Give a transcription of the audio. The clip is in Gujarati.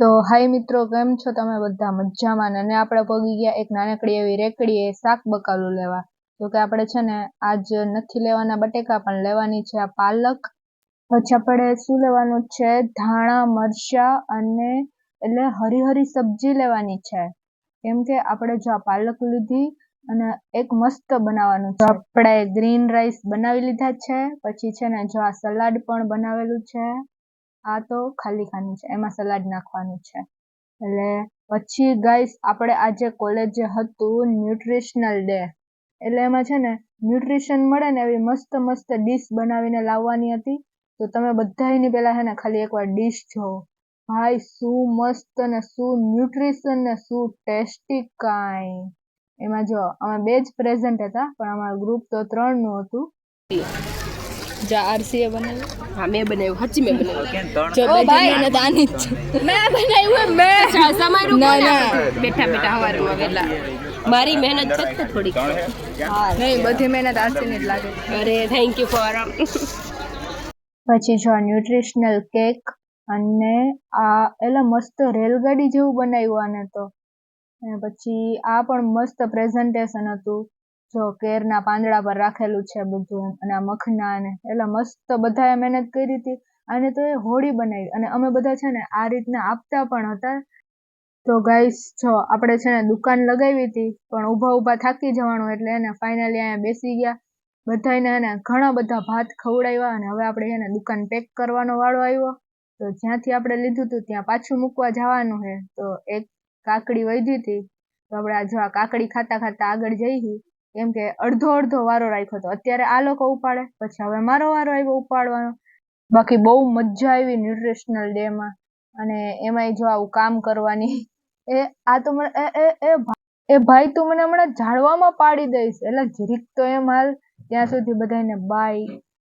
તો હાય મિત્રો, કેમ છો તમે બધા? મજામાં? અને આપણે પગી ગયા એક નાનકડી એવી રેકડીએ શાક બકાલું લેવા. તો કે આપણે છે ને આજ નથી લેવાના બટેકા, પણ લેવાની છે આ પાલક. પછી આપણે શું લેવાનું છે? ધાણા, મરચા અને એટલે હરી હરી સબ્જી લેવાની છે. કેમ કે આપણે જો આ પાલક લીધી અને એક મસ્ત બનાવવાનું છે. આપણે ગ્રીન રાઈસ બનાવી લીધા છે. પછી છે ને જો આ સલાડ પણ બનાવેલું છે. આ તો ખાલી ખાનું છે, એમાં સલાડ નાખવાનું છે. એટલે પછી ગાઈસ આપણે આજે કોલેજે હતું ન્યુટ્રિશનલ ડે, એટલે એમાં છે ને ન્યુટ્રિશન મળે ને એવી મસ્ત મસ્ત ડીશ બનાવીને લાવવાની હતી. તો તમે બધા એની પહેલા છે ને ખાલી એકવાર ડીશ જોવો. ભાઈ શું મસ્ત ને શું ન્યુટ્રિશન ને શું ટેસ્ટી કાંઈ. એમાં જો અમે 2 જ પ્રેઝન્ટ હતા, પણ અમારું ગ્રુપ તો 3 નું હતું. જો આરસીએ બનાવ્યું. હા મેં બનાવ્યું, હજી મેં બનાવ્યું. જો ભાઈ મહેનત આની જ છે. મેં બનાવ્યું મેં સમારું ના, કોને ના. બેઠા બેઠા હવારમાં વેલા. મારી મહેનત છે ને થોડીક. નહીં, બધી મહેનત આરસીની જ લાગે. અરે થેન્ક યુ ફોર પછી જો ન્યુટ્રિશનલ કેક અને આ એટલે મસ્ત રેલગાડી જેવું બનાવ્યું આને તો. અને પછી આ પણ મસ્ત પ્રેઝન્ટેશન હતું. જો કેરના પાંદડા પર રાખેલું છે બધું, અને આ મખના ને એટલે મસ્ત બધાએ મહેનત કરી હતી. અને તો એ હોળી બનાવી, અને અમે બધા છે ને આ રીતના આપતા પણ હતા. તો ગાઈસ જો આપણે છે ને દુકાન લગાવી હતી, પણ ઊભા ઊભા થાકી જવાનું, એટલે એને ફાઇનલી અહીંયા બેસી ગયા. બધાને એને ઘણા બધા ભાત ખવડાવ્યા, અને હવે આપણે એને દુકાન પેક કરવાનો વાળો આવ્યો. તો જ્યાંથી આપણે લીધું હતું ત્યાં પાછું મૂકવા જવાનું છે. તો એક કાકડી વધી હતી, તો આપણે આ જો આ કાકડી ખાતા ખાતા આગળ જઈ. કેમ કે અડધો અડધો વારો રાખ્યો હતો. અત્યારે આ લોકો ઉપાડે, પછી હવે મારો વારો આવ્યો ઉપાડવાનો. બાકી બહુ મજા આવી ન્યુટ્રિશનલ ડે માં. અને એમાંય જો આવું કામ કરવાની. આ તો મને ભાઈ તું મને હમણાં ઝાડવામાં પાડી દઈશ, એટલે જરીક તો એમ હાલ. ત્યાં સુધી બધાને બાય.